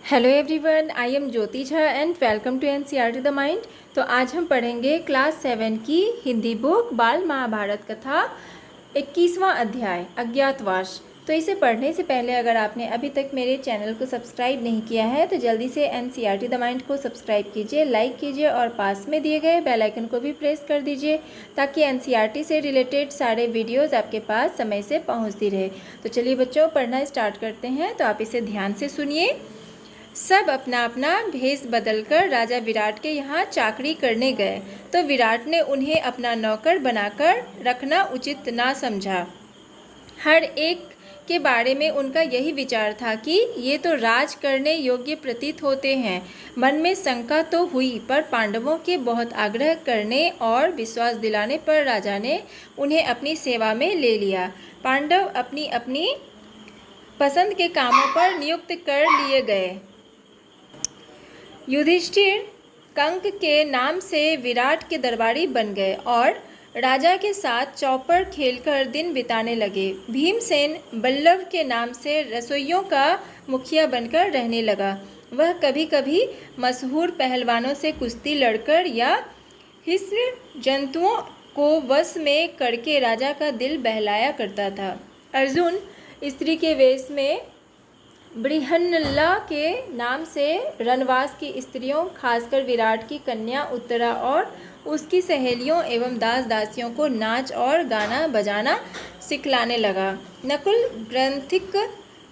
Hello everyone, I am Jyoti Jha and welcome to NCERT the mind. तो आज हम पढ़ेंगे क्लास 7 की हिंदी बुक बाल महाभारत कथा 21वां अध्याय अज्ञातवास। तो इसे पढ़ने से पहले अगर आपने अभी तक मेरे चैनल को सब्सक्राइब नहीं किया है तो जल्दी से एनसीईआरटी द माइंड को सब्सक्राइब कीजिए, लाइक कीजिए और पास में दिए गए बेल आइकन को भी प्रेस कर दीजिए ताकि एनसीईआरटी से रिलेटेड सारे वीडियोज़ आपके पास समय से पहुँचती रहे। तो चलिए बच्चों, पढ़ना स्टार्ट करते हैं। तो आप इसे ध्यान से सुनिए। सब अपना अपना भेष बदलकर राजा विराट के यहाँ चाकरी करने गए तो विराट ने उन्हें अपना नौकर बनाकर रखना उचित ना समझा। हर एक के बारे में उनका यही विचार था कि ये तो राज करने योग्य प्रतीत होते हैं। मन में शंका तो हुई, पर पांडवों के बहुत आग्रह करने और विश्वास दिलाने पर राजा ने उन्हें अपनी सेवा में ले लिया। पांडव अपनी अपनी पसंद के कामों पर नियुक्त कर लिए गए। युधिष्ठिर कंक के नाम से विराट के दरबारी बन गए और राजा के साथ चौपड़ खेलकर दिन बिताने लगे। भीमसेन बल्लभ के नाम से रसोइयों का मुखिया बनकर रहने लगा। वह कभी कभी मशहूर पहलवानों से कुश्ती लड़कर या हिंस्र जंतुओं को वश में करके राजा का दिल बहलाया करता था। अर्जुन स्त्री के वेश में बृहन्नला के नाम से रणवास की स्त्रियों, खासकर विराट की कन्या उत्तरा और उसकी सहेलियों एवं दास दासियों को नाच और गाना बजाना सिखलाने लगा। नकुल ग्रंथिक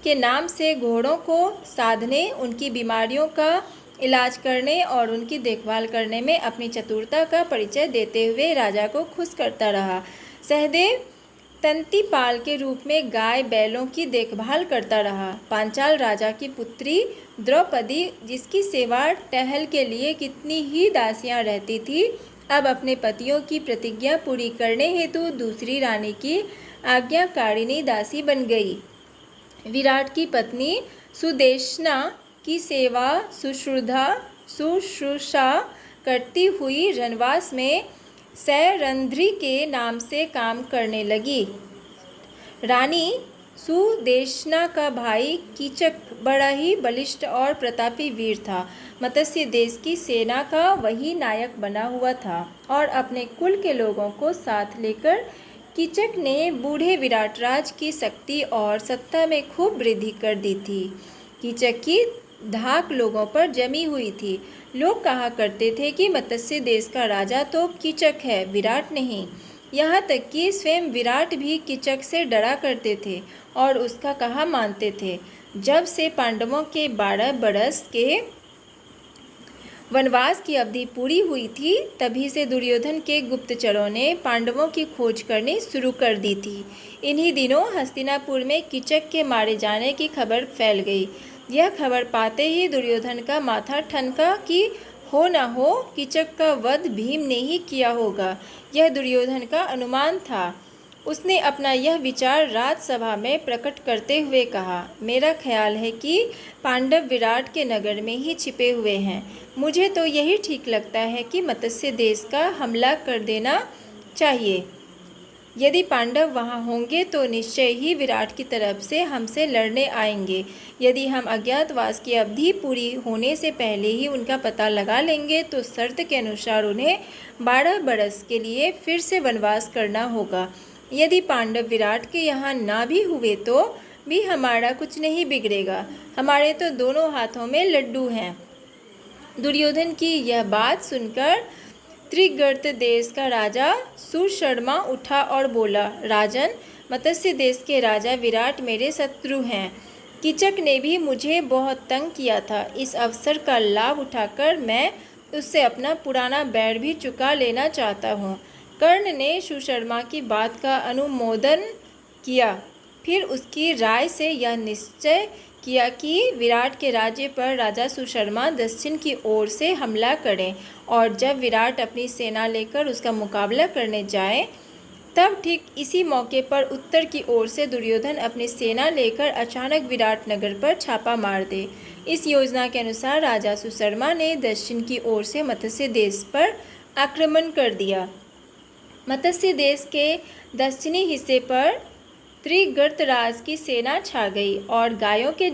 के नाम से घोड़ों को साधने, उनकी बीमारियों का इलाज करने और उनकी देखभाल करने में अपनी चतुरता का परिचय देते हुए राजा को खुश करता रहा। सहदेव तंतीपाल के रूप में गाय बैलों की देखभाल करता रहा। पांचाल राजा की पुत्री द्रौपदी, जिसकी सेवा टहल के लिए कितनी ही दासियां रहती थी, अब अपने पतियों की प्रतिज्ञा पूरी करने हेतु दूसरी रानी की आज्ञाकारिणी दासी बन गई। विराट की पत्नी सुदेशना की सेवा शुश्रूषा करती हुई रणवास में सैरंध्री के नाम से काम करने लगी। रानी सुदेशना का भाई कीचक बड़ा ही बलिष्ठ और प्रतापी वीर था। मत्स्य देश की सेना का वही नायक बना हुआ था और अपने कुल के लोगों को साथ लेकर कीचक ने बूढ़े विराटराज की शक्ति और सत्ता में खूब वृद्धि कर दी थी। कीचक की धाक लोगों पर जमी हुई थी। लोग कहा करते थे कि मत्स्य देश का राजा तो कीचक है, विराट नहीं। यहाँ तक कि स्वयं विराट भी कीचक से डरा करते थे और उसका कहा मानते थे। जब से पांडवों के 12 बरस के वनवास की अवधि पूरी हुई थी, तभी से दुर्योधन के गुप्तचरों ने पांडवों की खोज करनी शुरू कर दी थी। इन्हीं दिनों हस्तिनापुर में कीचक के मारे जाने की खबर फैल गई। यह खबर पाते ही दुर्योधन का माथा ठनका कि हो न हो कीचक का वध भीम ने ही किया होगा। यह दुर्योधन का अनुमान था। उसने अपना यह विचार राजसभा में प्रकट करते हुए कहा, मेरा ख्याल है कि पांडव विराट के नगर में ही छिपे हुए हैं। मुझे तो यही ठीक लगता है कि मत्स्य देश का हमला कर देना चाहिए। यदि पांडव वहाँ होंगे तो निश्चय ही विराट की तरफ से हमसे लड़ने आएंगे। यदि हम अज्ञातवास की अवधि पूरी होने से पहले ही उनका पता लगा लेंगे तो शर्त के अनुसार उन्हें 12 बरस के लिए फिर से वनवास करना होगा। यदि पांडव विराट के यहाँ ना भी हुए तो भी हमारा कुछ नहीं बिगड़ेगा। हमारे तो दोनों हाथों में लड्डू हैं। दुर्योधन की यह बात सुनकर त्रिगर्त देश का राजा सुशर्मा उठा और बोला, राजन, मत्स्य देश के राजा विराट मेरे शत्रु हैं। कीचक ने भी मुझे बहुत तंग किया था। इस अवसर का लाभ उठाकर मैं उससे अपना पुराना बैर भी चुका लेना चाहता हूँ। कर्ण ने सुशर्मा की बात का अनुमोदन किया। फिर उसकी राय से यह निश्चय किया कि विराट के राज्य पर राजा सुशर्मा दक्षिण की ओर से हमला करें और जब विराट अपनी सेना लेकर उसका मुकाबला करने जाए तब ठीक इसी मौके पर उत्तर की ओर से दुर्योधन अपनी सेना लेकर अचानक विराट नगर पर छापा मार दे। इस योजना के अनुसार राजा सुशर्मा ने दक्षिण की ओर से मत्स्य देश पर आक्रमण कर दिया। मत्स्य देश के दक्षिणी हिस्से पर त्रिगर्तराज की सेना छा गई और गायों के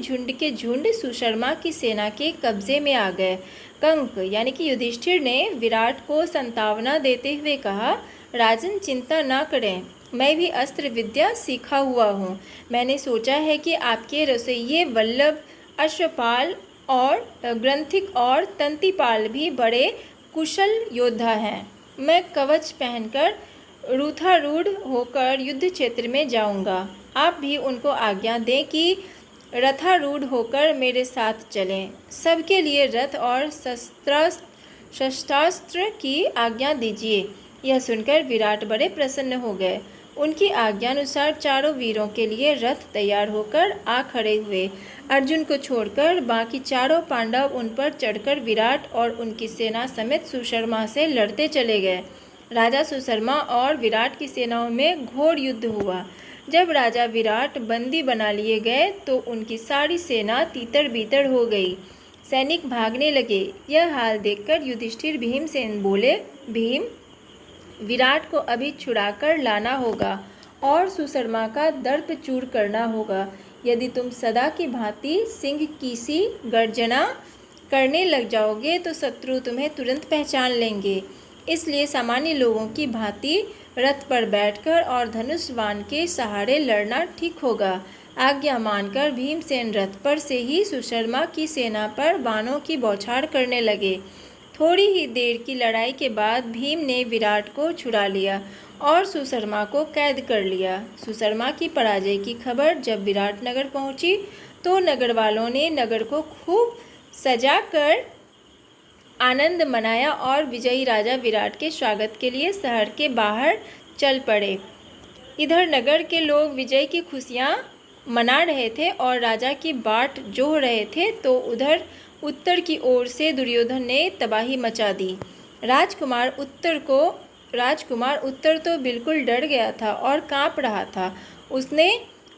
झुंड सुशर्मा की सेना के कब्जे में आ गए। कंक यानी कि युधिष्ठिर ने विराट को सांत्वना देते हुए कहा, राजन चिंता ना करें, मैं भी अस्त्र विद्या सीखा हुआ हूँ। मैंने सोचा है कि आपके रसोइये वल्लभ, अश्वपाल और ग्रंथिक और तंतिपाल भी बड़े कुशल योद्धा हैं। मैं कवच पहनकर रूथारूढ़ होकर युद्ध क्षेत्र में जाऊंगा। आप भी उनको आज्ञा दें कि रथारूढ़ होकर मेरे साथ चलें। सबके लिए रथ और शस्त्रास्त्र की आज्ञा दीजिए। यह सुनकर विराट बड़े प्रसन्न हो गए। उनकी आज्ञानुसार चारों वीरों के लिए रथ तैयार होकर आ खड़े हुए। अर्जुन को छोड़कर बाकी चारों पांडव उन पर चढ़कर विराट और उनकी सेना समेत सुशर्मा से लड़ते चले गए। राजा सुशर्मा और विराट की सेनाओं में घोर युद्ध हुआ। जब राजा विराट बंदी बना लिए गए तो उनकी सारी सेना तीतर बीतर हो गई। सैनिक भागने लगे। यह हाल देखकर युधिष्ठिर भीमसेन बोले, भीम, विराट को अभी छुड़ाकर लाना होगा और सुशर्मा का दर्प चूर करना होगा। यदि तुम सदा की भांति सिंह की सी गर्जना करने लग जाओगे तो शत्रु तुम्हें तुरंत पहचान लेंगे। इसलिए सामान्य लोगों की भांति रथ पर बैठकर और धनुष बाण के सहारे लड़ना ठीक होगा। आज्ञा मानकर भीमसेन रथ पर से ही सुशर्मा की सेना पर बाणों की बौछार करने लगे। थोड़ी ही देर की लड़ाई के बाद भीम ने विराट को छुड़ा लिया और सुशर्मा को कैद कर लिया। सुशर्मा की पराजय की खबर जब विराट नगर पहुंची तो नगर वालों ने नगर को खूब सजाकर आनंद मनाया और विजयी राजा विराट के स्वागत के लिए शहर के बाहर चल पड़े। इधर नगर के लोग विजय की खुशियां मना रहे थे और राजा की बाट जोह रहे थे, तो उधर उत्तर की ओर से दुर्योधन ने तबाही मचा दी। राजकुमार उत्तर तो बिल्कुल डर गया था और कांप रहा था। उसने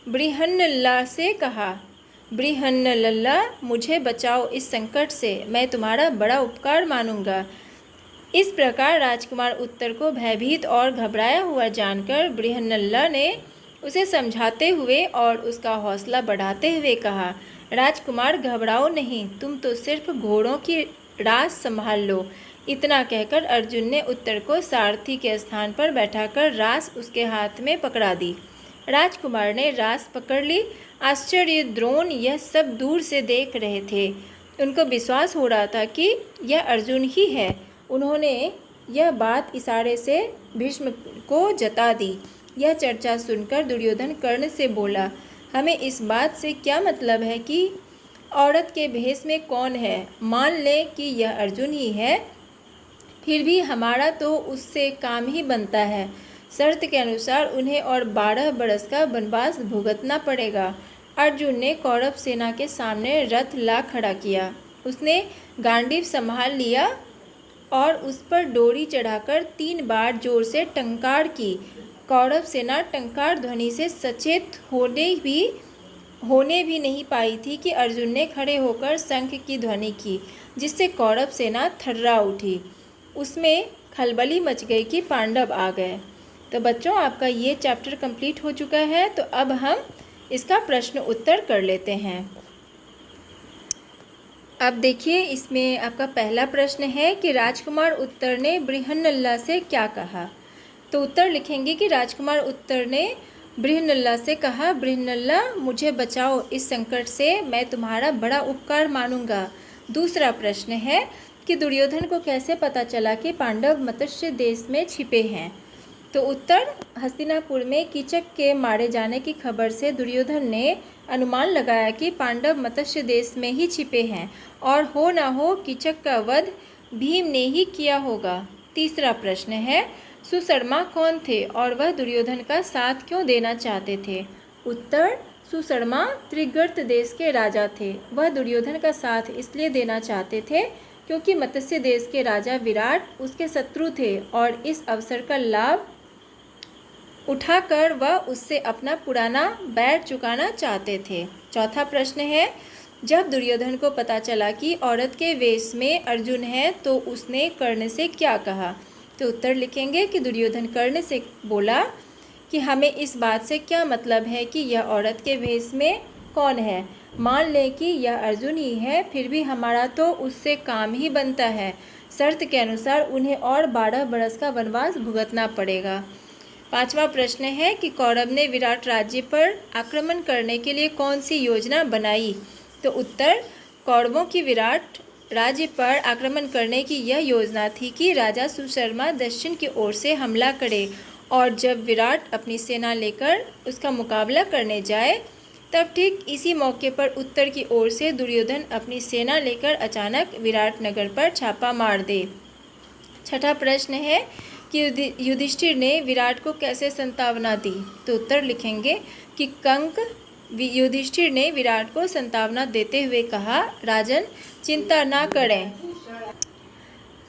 बृहन्नला से कहा, बृहन्नला, मुझे बचाओ इस संकट से, मैं तुम्हारा बड़ा उपकार मानूंगा। इस प्रकार राजकुमार उत्तर को भयभीत और घबराया हुआ जानकर बृहन्नला ने उसे समझाते हुए और उसका हौसला बढ़ाते हुए कहा, राजकुमार घबराओ नहीं, तुम तो सिर्फ घोड़ों की रास संभाल लो। इतना कहकर अर्जुन ने उत्तर को सारथी के स्थान पर बैठाकर रास उसके हाथ में पकड़ा दी। राजकुमार ने रास पकड़ ली। आश्चर्य द्रोण यह सब दूर से देख रहे थे। उनको विश्वास हो रहा था कि यह अर्जुन ही है। उन्होंने यह बात इशारे से भीष्म को जता दी। यह चर्चा सुनकर दुर्योधन कर्ण से बोला, हमें इस बात से क्या मतलब है कि औरत के भेष में कौन है। मान लें कि यह अर्जुन ही है, फिर भी हमारा तो उससे काम ही बनता है। शर्त के अनुसार उन्हें और 12 बरस का वनवास भुगतना पड़ेगा। अर्जुन ने कौरव सेना के सामने रथ ला खड़ा किया। उसने गांडीव संभाल लिया और उस पर डोरी चढ़ाकर 3 बार जोर से टंकार की। कौरव सेना टंकार ध्वनि से सचेत होने भी नहीं पाई थी कि अर्जुन ने खड़े होकर शंख की ध्वनि की, जिससे कौरव सेना थर्रा उठी। उसमें खलबली मच गई कि पांडव आ गए। तो बच्चों, आपका ये चैप्टर कंप्लीट हो चुका है। तो अब हम इसका प्रश्न उत्तर कर लेते हैं। अब देखिए, इसमें आपका पहला प्रश्न है कि राजकुमार उत्तर ने बृहन्नला से क्या कहा। तो उत्तर लिखेंगे कि राजकुमार उत्तर ने बृहन्नला से कहा, बृहन्नला, मुझे बचाओ इस संकट से, मैं तुम्हारा बड़ा उपकार मानूंगा। दूसरा प्रश्न है कि दुर्योधन को कैसे पता चला कि पांडव मत्स्य देश में छिपे हैं। तो उत्तर, हस्तिनापुर में कीचक के मारे जाने की खबर से दुर्योधन ने अनुमान लगाया कि पांडव मत्स्य देश में ही छिपे हैं और हो ना हो कीचक का वध भीम ने ही किया होगा। तीसरा प्रश्न है, सुशर्मा कौन थे और वह दुर्योधन का साथ क्यों देना चाहते थे। उत्तर, सुशर्मा त्रिगर्त देश के राजा थे। वह दुर्योधन का साथ इसलिए देना चाहते थे क्योंकि मत्स्य देश के राजा विराट उसके शत्रु थे और इस अवसर का लाभ उठाकर वह उससे अपना पुराना बैर चुकाना चाहते थे। चौथा प्रश्न है, जब दुर्योधन को पता चला कि औरत के वेश में अर्जुन है तो उसने कर्ण से क्या कहा। तो उत्तर लिखेंगे कि दुर्योधन कर्ण से बोला कि हमें इस बात से क्या मतलब है कि यह औरत के भेष में कौन है। मान लें कि यह अर्जुन ही है, फिर भी हमारा तो उससे काम ही बनता है। शर्त के अनुसार उन्हें और 12 बरस का वनवास भुगतना पड़ेगा। 5वां प्रश्न है कि कौरव ने विराट राज्य पर आक्रमण करने के लिए कौन सी योजना बनाई। तो उत्तर, कौरवों की विराट राज्य पर आक्रमण करने की यह योजना थी कि राजा सुशर्मा दक्षिण की ओर से हमला करे और जब विराट अपनी सेना लेकर उसका मुकाबला करने जाए तब ठीक इसी मौके पर उत्तर की ओर से दुर्योधन अपनी सेना लेकर अचानक विराट नगर पर छापा मार दे। 6ठा प्रश्न है कि युधिष्ठिर ने विराट को कैसे संतावना दी। तो उत्तर लिखेंगे कि कंक युधिष्ठिर ने विराट को संतावना देते हुए कहा, राजन चिंता ना करें,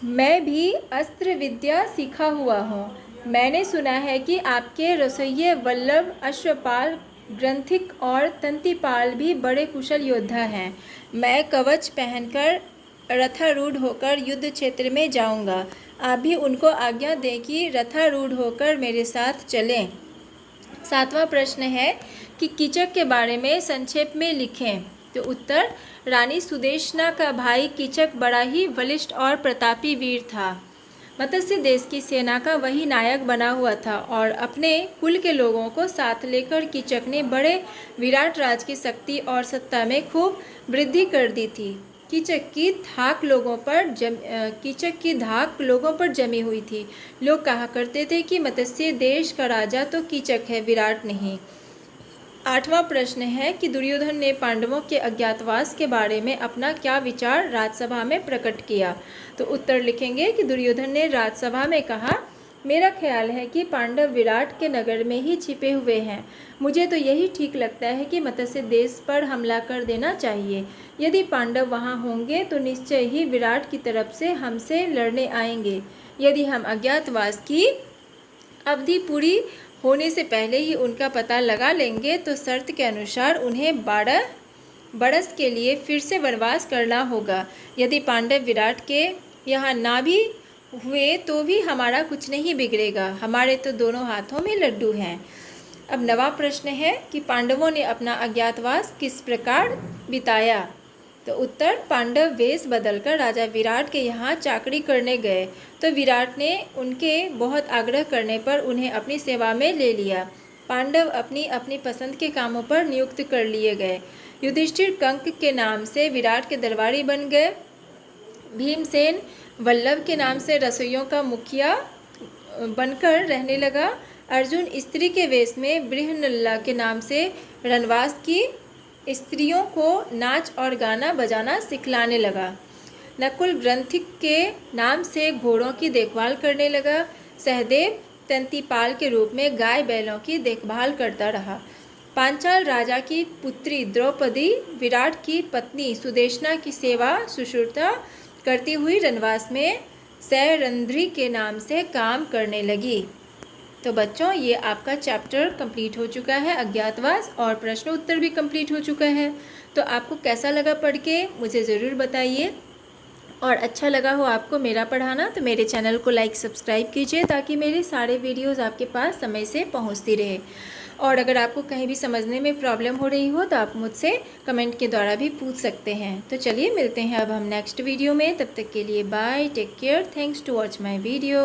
मैं भी अस्त्र विद्या सीखा हुआ हूँ। मैंने सुना है कि आपके रसोइये वल्लभ, अश्वपाल, ग्रंथिक और तंतिपाल भी बड़े कुशल योद्धा हैं। मैं कवच पहनकर रथारूढ़ होकर युद्ध क्षेत्र में जाऊंगा। आप भी उनको आज्ञा दें कि रथारूढ़ होकर मेरे साथ चलें। 7वां प्रश्न है कि कीचक के बारे में संक्षेप में लिखें। तो उत्तर, रानी सुदेशना का भाई कीचक बड़ा ही बलिष्ठ और प्रतापी वीर था। मत्स्य देश की सेना का वही नायक बना हुआ था और अपने कुल के लोगों को साथ लेकर कीचक ने बड़े विराट राज की शक्ति और सत्ता में खूब वृद्धि कर दी थी। कीचक की धाक लोगों पर जमी हुई थी। लोग कहा करते थे कि मत्स्य देश का राजा तो कीचक है, विराट नहीं। 8वां प्रश्न है कि दुर्योधन ने पांडवों के अज्ञातवास के बारे में अपना क्या विचार राजसभा में प्रकट किया। तो उत्तर लिखेंगे कि दुर्योधन ने राजसभा में कहा, मेरा ख्याल है कि पांडव विराट के नगर में ही छिपे हुए हैं। मुझे तो यही ठीक लगता है कि मत्स्य देश पर हमला कर देना चाहिए। यदि पांडव वहां होंगे तो निश्चय ही विराट की तरफ से हमसे लड़ने आएंगे। यदि हम अज्ञातवास की अवधि पूरी होने से पहले ही उनका पता लगा लेंगे तो शर्त के अनुसार उन्हें 12 बरस के लिए फिर से वनवास करना होगा। यदि पांडव विराट के यहाँ ना भी हुए तो भी हमारा कुछ नहीं बिगड़ेगा, हमारे तो दोनों हाथों में लड्डू हैं। अब 9वां प्रश्न है कि पांडवों ने अपना अज्ञातवास किस प्रकार बिताया। तो उत्तर, पांडव वेश बदलकर राजा विराट के यहाँ चाकरी करने गए तो विराट ने उनके बहुत आग्रह करने पर उन्हें अपनी सेवा में ले लिया। पांडव अपनी अपनी पसंद के कामों पर नियुक्त कर लिए गए। युधिष्ठिर कंक के नाम से विराट के दरबारी बन गए। भीमसेन वल्लभ के नाम से रसोइयों का मुखिया बनकर रहने लगा। अर्जुन स्त्री के वेश में बृहन्नला के नाम से रणवास की स्त्रियों को नाच और गाना बजाना सिखलाने लगा। नकुल ग्रंथिक के नाम से घोड़ों की देखभाल करने लगा। सहदेव तंतिपाल के रूप में गाय बैलों की देखभाल करता रहा। पांचाल राजा की पुत्री द्रौपदी विराट की पत्नी सुदेशना की सेवा शुश्रूषा करती हुई रणवास में सैरंध्री के नाम से काम करने लगी। तो बच्चों, ये आपका चैप्टर कंप्लीट हो चुका है, अज्ञातवास, और प्रश्न उत्तर भी कंप्लीट हो चुका है। तो आपको कैसा लगा पढ़ के मुझे ज़रूर बताइए, और अच्छा लगा हो आपको मेरा पढ़ाना तो मेरे चैनल को लाइक सब्सक्राइब कीजिए ताकि मेरे सारे वीडियोस आपके पास समय से पहुंचती रहे। और अगर आपको कहीं भी समझने में प्रॉब्लम हो रही हो तो आप मुझसे कमेंट के द्वारा भी पूछ सकते हैं। तो चलिए मिलते हैं अब हम नेक्स्ट वीडियो में, तब तक के लिए bye, take care, thanks to watch my video.